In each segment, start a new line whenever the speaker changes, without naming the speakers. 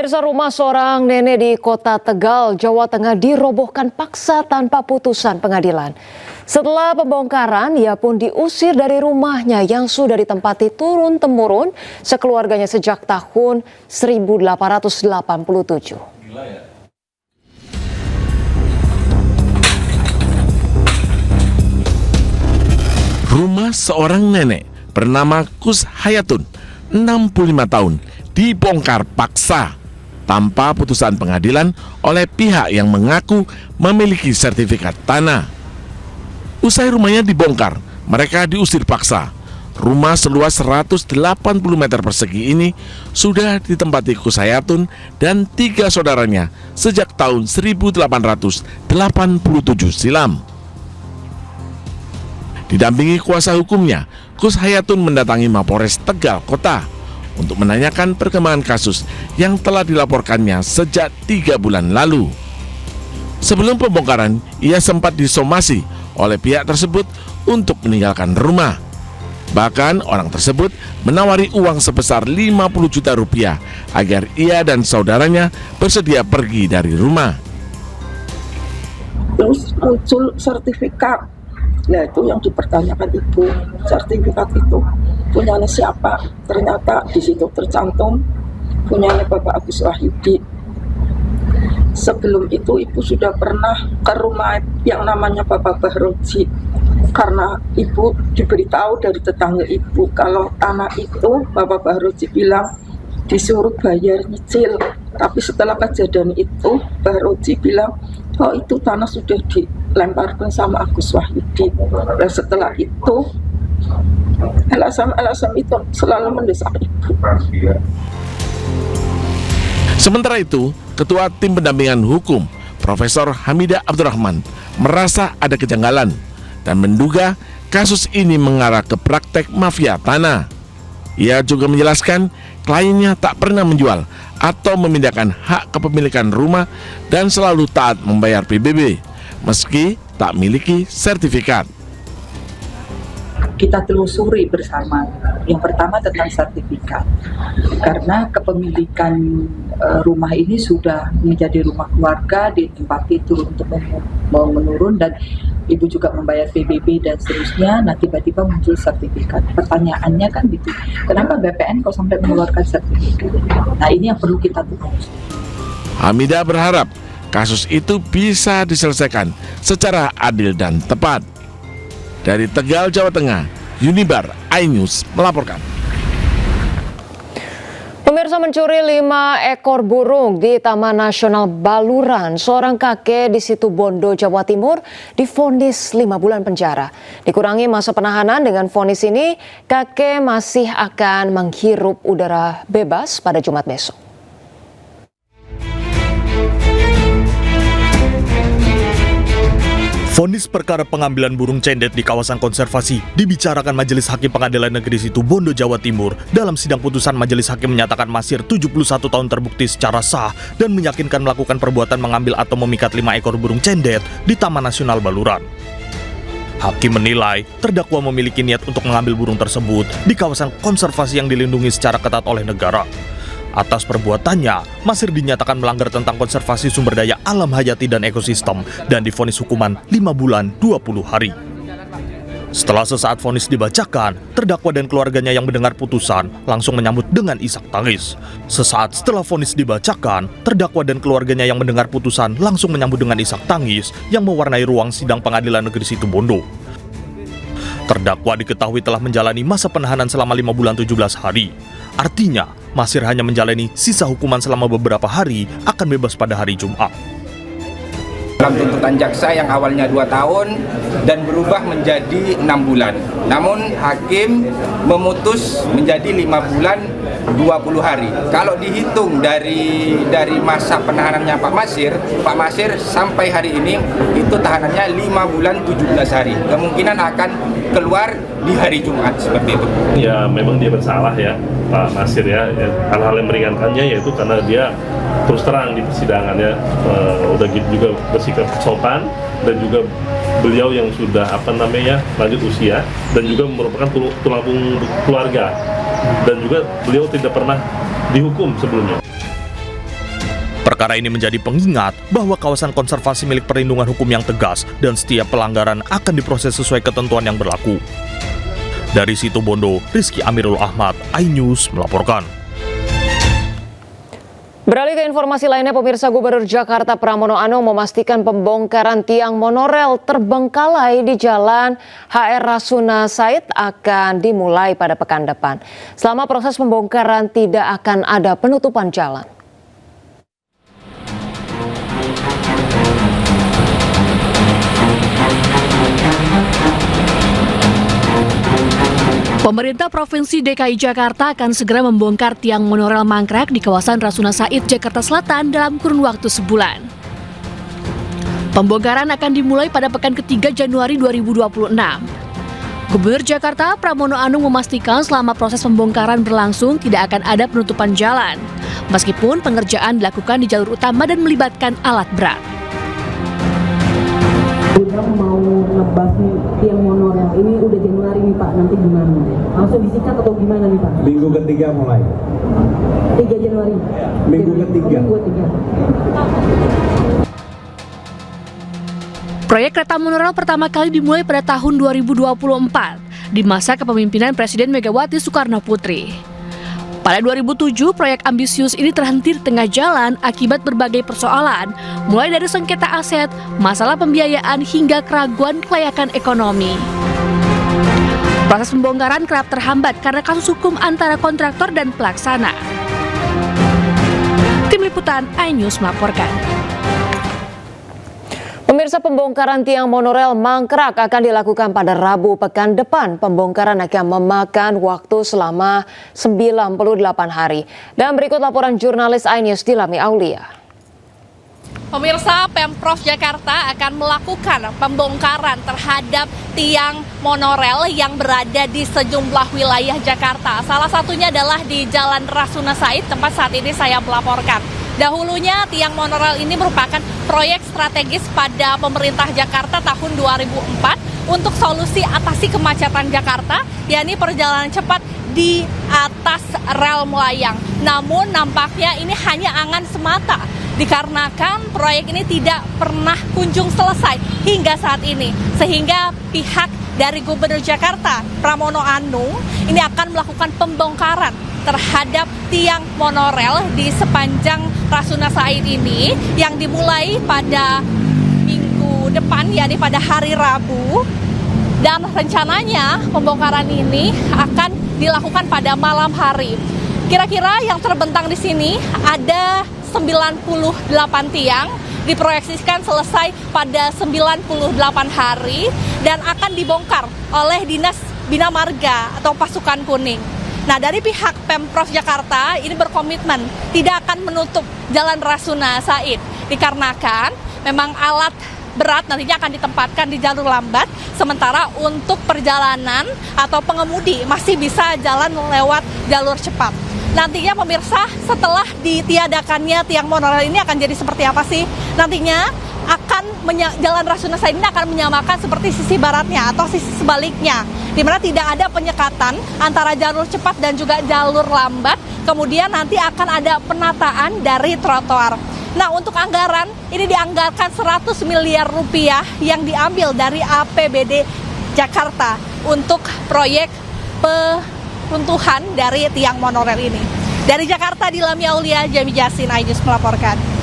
Pemirsa, rumah seorang nenek di Kota Tegal, Jawa Tengah dirobohkan paksa tanpa putusan pengadilan. Setelah pembongkaran, ia pun diusir dari rumahnya yang sudah ditempati turun-temurun sekeluarganya sejak tahun 1887.
Rumah seorang nenek bernama Kus Hayatun, 65 tahun, dibongkar paksa tanpa putusan pengadilan oleh pihak yang mengaku memiliki sertifikat tanah. Usai rumahnya dibongkar, mereka diusir paksa. Rumah seluas 180 meter persegi ini sudah ditempati Kus Hayatun dan 3 saudaranya sejak tahun 1887 silam. Didampingi kuasa hukumnya, Kus Hayatun mendatangi Mapores Tegal Kota untuk menanyakan perkembangan kasus yang telah dilaporkannya sejak 3 bulan lalu. Sebelum pembongkaran, ia sempat disomasi oleh pihak tersebut untuk meninggalkan rumah. Bahkan orang tersebut menawari uang sebesar 50 juta rupiah agar ia dan saudaranya bersedia pergi dari rumah.
Terus muncul sertifikat. Nah, itu yang dipertanyakan ibu, sertifikat itu punyanya siapa? Ternyata di situ tercantum punyanya Bapak Agus Wahyudi. Sebelum itu ibu sudah pernah ke rumah yang namanya Bapak Bahroji, karena ibu diberitahu dari tetangga ibu kalau tanah itu Bapak Bahroji bilang disuruh bayar nyicil. Tapi setelah kejadian itu Bahroji bilang, oh itu tanah sudah dilemparkan sama Agus Wahyudi. Dan setelah itu LSM itu selalu mendesak ibu.
Sementara itu, Ketua Tim Pendampingan Hukum Profesor Hamidah Abdurrahman merasa ada kejanggalan dan menduga kasus ini mengarah ke praktek mafia tanah. Ia juga menjelaskan kliennya tak pernah menjual atau memindahkan hak kepemilikan rumah dan selalu taat membayar PBB meski tak memiliki sertifikat.
Kita telusuri bersama. Yang pertama tentang sertifikat, karena kepemilikan rumah ini sudah menjadi rumah keluarga, ditempati turun-menurun dan ibu juga membayar PBB dan seterusnya. Nah tiba-tiba muncul sertifikat. Pertanyaannya kan gitu, kenapa BPN kok sampai mengeluarkan sertifikat? Nah ini yang perlu kita tunggu.
Hamidah berharap kasus itu bisa diselesaikan secara adil dan tepat. Dari Tegal, Jawa Tengah, Unibar iNews melaporkan.
Pemirsa, mencuri 5 ekor burung di Taman Nasional Baluran, seorang kakek di Situbondo, Jawa Timur divonis 5 bulan penjara. Dikurangi masa penahanan, dengan vonis ini kakek masih akan menghirup udara bebas pada Jumat besok.
Vonis perkara pengambilan burung cendet di kawasan konservasi dibicarakan Majelis Hakim Pengadilan Negeri Situbondo, Jawa Timur. Dalam sidang putusan, Majelis Hakim menyatakan Masir 71 tahun terbukti secara sah dan meyakinkan melakukan perbuatan mengambil atau memikat 5 ekor burung cendet di Taman Nasional Baluran. Hakim menilai terdakwa memiliki niat untuk mengambil burung tersebut di kawasan konservasi yang dilindungi secara ketat oleh negara. Atas perbuatannya, Masir dinyatakan melanggar tentang konservasi sumber daya alam hayati dan ekosistem dan divonis hukuman 5 bulan 20 hari. Setelah sesaat vonis dibacakan, terdakwa dan keluarganya yang mendengar putusan langsung menyambut dengan isak tangis. Sesaat setelah vonis dibacakan, terdakwa dan keluarganya yang mendengar putusan langsung menyambut dengan isak tangis yang mewarnai ruang sidang Pengadilan Negeri Situbondo. Terdakwa diketahui telah menjalani masa penahanan selama 5 bulan 17 hari. Artinya, Masir hanya menjalani sisa hukuman selama beberapa hari, akan bebas pada hari Jumat.
Dalam tuntutan jaksa yang awalnya 2 tahun dan berubah menjadi 6 bulan. Namun hakim memutus menjadi 5 bulan 20 hari. Kalau dihitung dari masa penahanannya Pak Masir sampai hari ini itu tahanannya 5 bulan 17 hari. Kemungkinan akan keluar di hari Jumat seperti itu.
Ya memang dia bersalah ya Pak Masir ya. Hal-hal yang meringankannya yaitu karena dia terus terang di persidangannya udah gitu juga bersikap sopan dan juga beliau yang sudah lanjut usia dan juga merupakan tulang punggung keluarga dan juga beliau tidak pernah dihukum sebelumnya.
Perkara ini menjadi pengingat bahwa kawasan konservasi milik perlindungan hukum yang tegas dan setiap pelanggaran akan diproses sesuai ketentuan yang berlaku. Dari Situbondo, Rizky Amirul Ahmad, iNews melaporkan.
Beralih ke informasi lainnya, pemirsa, Gubernur Jakarta Pramono Anung memastikan pembongkaran tiang monorel terbengkalai di Jalan HR Rasuna Said akan dimulai pada pekan depan. Selama proses pembongkaran tidak akan ada penutupan jalan.
Pemerintah Provinsi DKI Jakarta akan segera membongkar tiang monorel mangkrak di kawasan Rasuna Said, Jakarta Selatan dalam kurun waktu sebulan. Pembongkaran akan dimulai pada pekan ketiga Januari 2026. Gubernur Jakarta Pramono Anung memastikan selama proses pembongkaran berlangsung tidak akan ada penutupan jalan, meskipun pengerjaan dilakukan di jalur utama dan melibatkan alat berat.
Udah mau ngebahas tiang monorel ini udah Januari nih Pak, nanti gimana? Langsung disikat atau gimana nih Pak?
Minggu ketiga mulai.
3 Januari?
Minggu ketiga.
Minggu ketiga.
Proyek kereta monoral pertama kali dimulai pada tahun 2024 di masa kepemimpinan Presiden Megawati Soekarno Putri. Pada 2007, proyek ambisius ini terhenti di tengah jalan akibat berbagai persoalan, mulai dari sengketa aset, masalah pembiayaan, hingga keraguan kelayakan ekonomi. Proses pembongkaran kerap terhambat karena kasus hukum antara kontraktor dan pelaksana. Tim Liputan iNews melaporkan.
Pemirsa, pembongkaran tiang monorel mangkrak akan dilakukan pada Rabu pekan depan. Pembongkaran akan memakan waktu selama 98 hari. Dan berikut laporan jurnalis iNews Dilami Aulia.
Pemirsa, Pemprov Jakarta akan melakukan pembongkaran terhadap tiang monorel yang berada di sejumlah wilayah Jakarta. Salah satunya adalah di Jalan Rasuna Said, tempat saat ini saya melaporkan. Dahulunya tiang monorel ini merupakan proyek strategis pada pemerintah Jakarta tahun 2004 untuk solusi atasi kemacetan Jakarta, yakni perjalanan cepat di atas rel melayang. Namun nampaknya ini hanya angan semata, dikarenakan proyek ini tidak pernah kunjung selesai hingga saat ini. Sehingga pihak dari Gubernur Jakarta Pramono Anung ini akan melakukan pembongkaran terhadap tiang monorel di sepanjang Rasuna Said ini yang dimulai pada minggu depan, yakni pada hari Rabu, dan rencananya pembongkaran ini akan dilakukan pada malam hari. Kira-kira yang terbentang di sini ada 98 tiang, diproyeksikan selesai pada 98 hari dan akan dibongkar oleh Dinas Bina Marga atau Pasukan Kuning. Nah, dari pihak Pemprov Jakarta ini berkomitmen tidak akan menutup Jalan Rasuna Said, dikarenakan memang alat berat nantinya akan ditempatkan di jalur lambat, sementara untuk perjalanan atau pengemudi masih bisa jalan lewat jalur cepat. Nantinya pemirsa, setelah ditiadakannya tiang monorel ini akan jadi seperti apa sih? Nantinya Jalan Rasuna Said ini akan menyamakan seperti sisi baratnya atau sisi sebaliknya, di mana tidak ada penyekatan antara jalur cepat dan juga jalur lambat. Kemudian nanti akan ada penataan dari trotoar. Nah, untuk anggaran ini dianggarkan 100 miliar rupiah yang diambil dari APBD Jakarta untuk proyek peruntuhan dari tiang monorel ini. Dari Jakarta, Dilami Aulia, Jami Jasin, iNews melaporkan.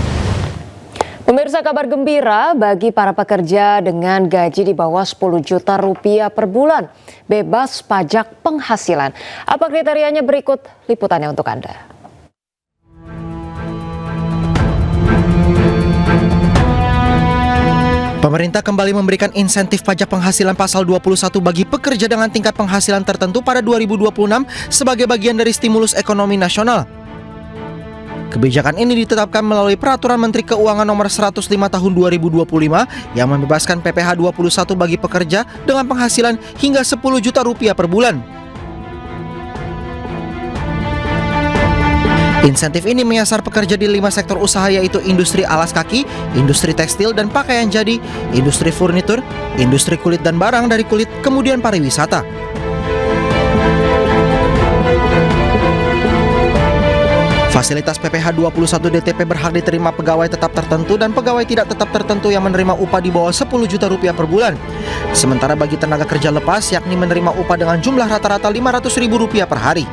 Pemirsa, kabar gembira bagi para pekerja dengan gaji di bawah 10 juta rupiah per bulan, bebas pajak penghasilan. Apa kriterianya berikut liputannya untuk Anda.
Pemerintah kembali memberikan insentif pajak penghasilan pasal 21 bagi pekerja dengan tingkat penghasilan tertentu pada 2026 sebagai bagian dari stimulus ekonomi nasional. Kebijakan ini ditetapkan melalui Peraturan Menteri Keuangan Nomor 105 Tahun 2025 yang membebaskan PPh 21 bagi pekerja dengan penghasilan hingga 10 juta rupiah per bulan. Insentif ini menyasar pekerja di 5 sektor usaha, yaitu industri alas kaki, industri tekstil dan pakaian jadi, industri furnitur, industri kulit dan barang dari kulit, kemudian pariwisata. Fasilitas PPh 21 DTP berhak diterima pegawai tetap tertentu dan pegawai tidak tetap tertentu yang menerima upah di bawah 10 juta rupiah per bulan. Sementara bagi tenaga kerja lepas, yakni menerima upah dengan jumlah rata-rata Rp500.000 per hari.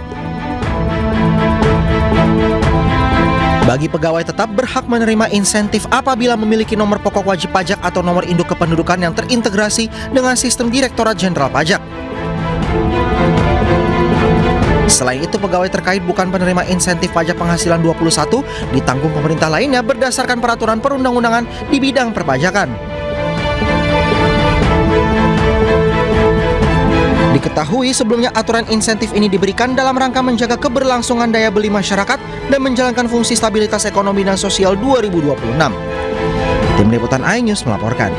Bagi pegawai tetap berhak menerima insentif apabila memiliki nomor pokok wajib pajak atau nomor induk kependudukan yang terintegrasi dengan sistem Direktorat Jenderal Pajak. Selain itu, pegawai terkait bukan penerima insentif pajak penghasilan 21 ditanggung pemerintah lainnya berdasarkan peraturan perundang-undangan di bidang perpajakan. Diketahui sebelumnya aturan insentif ini diberikan dalam rangka menjaga keberlangsungan daya beli masyarakat dan menjalankan fungsi stabilitas ekonomi dan sosial 2026. Tim Liputan iNews melaporkan.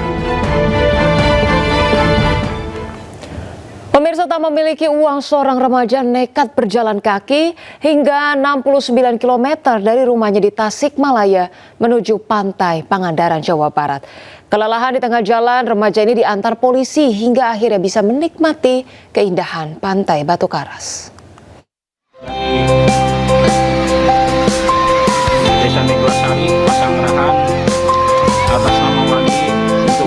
Pemirsa, tak memiliki uang, seorang remaja nekat berjalan kaki hingga 69 km dari rumahnya di Tasikmalaya menuju pantai Pangandaran, Jawa Barat. Kelelahan di tengah jalan, remaja ini diantar polisi hingga akhirnya bisa menikmati keindahan pantai Batu Karas.
Desa Neglasari, Pasanggerahan, atas nama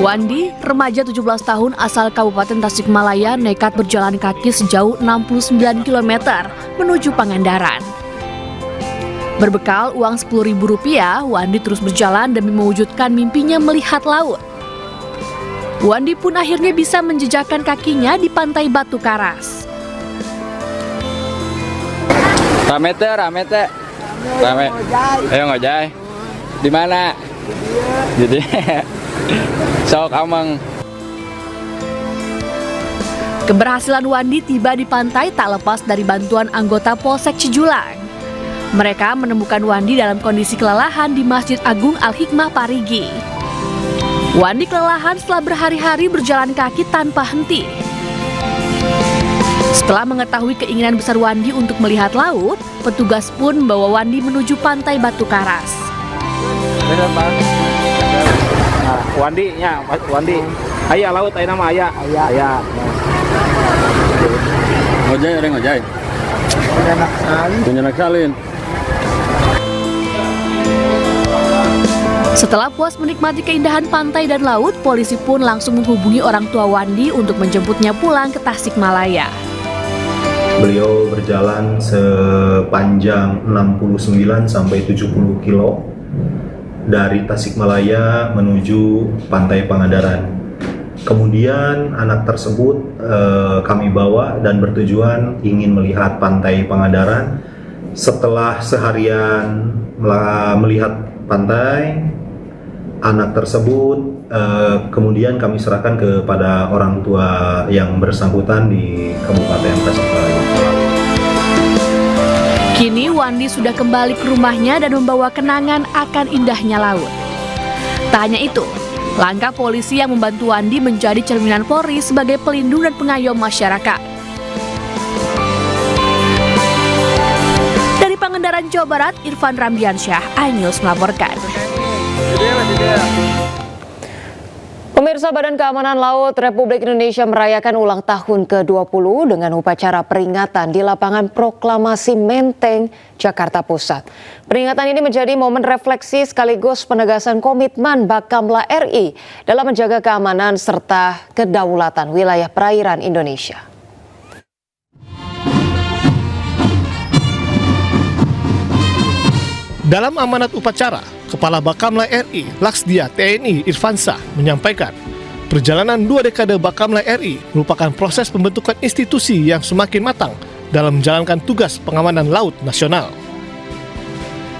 Wandi, remaja 17 tahun asal Kabupaten Tasikmalaya, nekat berjalan kaki sejauh 69 km menuju Pangandaran. Berbekal uang Rp10.000, Wandi terus berjalan demi mewujudkan mimpinya melihat laut. Wandi pun akhirnya bisa menjejakkan kakinya di pantai Batu Karas.
Rame. Ayo ngojay. Di mana? Jadi sok amang.
Keberhasilan Wandi tiba di pantai tak lepas dari bantuan anggota Polsek Cijulang. Mereka menemukan Wandi dalam kondisi kelelahan di Masjid Agung Al-Hikmah Parigi. Wandi kelelahan setelah berhari-hari berjalan kaki tanpa henti. Setelah mengetahui keinginan besar Wandi untuk melihat laut, petugas pun membawa Wandi menuju pantai Batu Karas.
Wandi, ayah laut, ayah nama ayah. Ngojay. Punya anak salin.
Setelah puas menikmati keindahan pantai dan laut, polisi pun langsung menghubungi orang tua Wandi untuk menjemputnya pulang ke Tasikmalaya.
Beliau berjalan sepanjang 69 sampai 70 kilo dari Tasikmalaya menuju Pantai Pangandaran. Kemudian anak tersebut kami bawa dan bertujuan ingin melihat Pantai Pangandaran. Setelah seharian melihat pantai, anak tersebut kemudian kami serahkan kepada orang tua yang bersangkutan di Kabupaten Tasikmalaya.
Kini Wandi sudah kembali ke rumahnya dan membawa kenangan akan indahnya laut. Tak hanya itu, langkah polisi yang membantu Wandi menjadi cerminan Polri sebagai pelindung dan pengayom masyarakat. Dari Pangandaran, Jawa Barat, Irfan Ramdiansyah, iNews melaporkan.
Pemirsa, Badan Keamanan Laut Republik Indonesia merayakan ulang tahun ke-20 dengan upacara peringatan di lapangan Proklamasi Menteng, Jakarta Pusat. Peringatan ini menjadi momen refleksi sekaligus penegasan komitmen Bakamla RI dalam menjaga keamanan serta kedaulatan wilayah perairan Indonesia.
Dalam amanat upacara, Kepala Bakamla RI, Laksdia TNI Irfansyah menyampaikan, perjalanan 2 dekade Bakamla RI merupakan proses pembentukan institusi yang semakin matang dalam menjalankan tugas pengamanan laut nasional.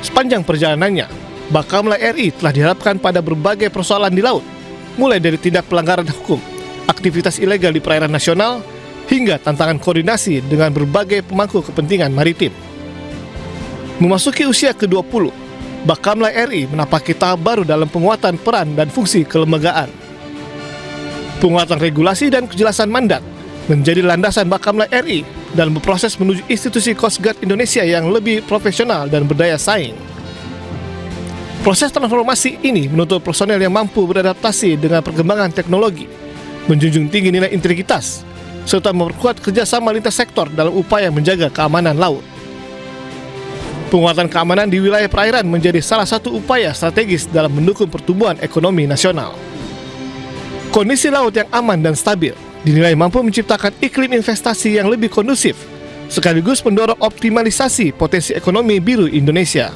Sepanjang perjalanannya, Bakamla RI telah dihadapkan pada berbagai persoalan di laut, mulai dari tindak pelanggaran hukum, aktivitas ilegal di perairan nasional, hingga tantangan koordinasi dengan berbagai pemangku kepentingan maritim. Memasuki usia ke-20, Bakamla RI menapaki tahap baru dalam penguatan peran dan fungsi kelembagaan. Penguatan regulasi dan kejelasan mandat menjadi landasan Bakamla RI dalam berproses menuju institusi Coast Guard Indonesia yang lebih profesional dan berdaya saing. Proses transformasi ini menuntut personel yang mampu beradaptasi dengan perkembangan teknologi, menjunjung tinggi nilai integritas, serta memperkuat kerjasama lintas sektor dalam upaya menjaga keamanan laut. Penguatan keamanan di wilayah perairan menjadi salah satu upaya strategis dalam mendukung pertumbuhan ekonomi nasional. Kondisi laut yang aman dan stabil dinilai mampu menciptakan iklim investasi yang lebih kondusif, sekaligus mendorong optimalisasi potensi ekonomi biru Indonesia.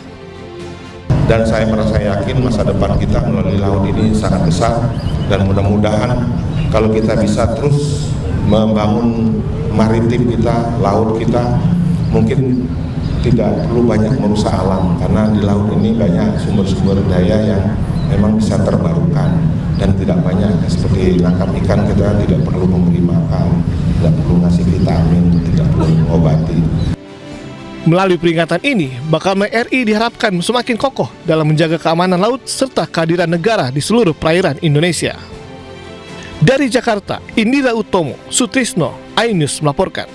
Dan saya merasa yakin masa depan kita melalui laut ini sangat besar, dan mudah-mudahan kalau kita bisa terus membangun maritim kita, laut kita, mungkin tidak perlu banyak merusak alam, karena di laut ini banyak sumber-sumber daya yang memang bisa terbarukan dan tidak banyak, seperti nangkap ikan kita tidak perlu memberi makan, tidak perlu ngasih vitamin, tidak perlu mengobati.
Melalui peringatan ini, Bakamla RI diharapkan semakin kokoh dalam menjaga keamanan laut serta kehadiran negara di seluruh perairan Indonesia. Dari Jakarta, Indira Utomo, Sutrisno, iNews melaporkan.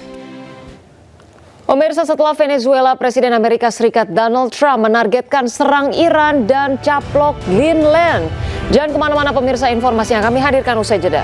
Pemirsa, setelah Venezuela, Presiden Amerika Serikat Donald Trump menargetkan serang Iran dan caplok Greenland. Jangan kemana-mana pemirsa, informasi yang kami hadirkan usai jeda.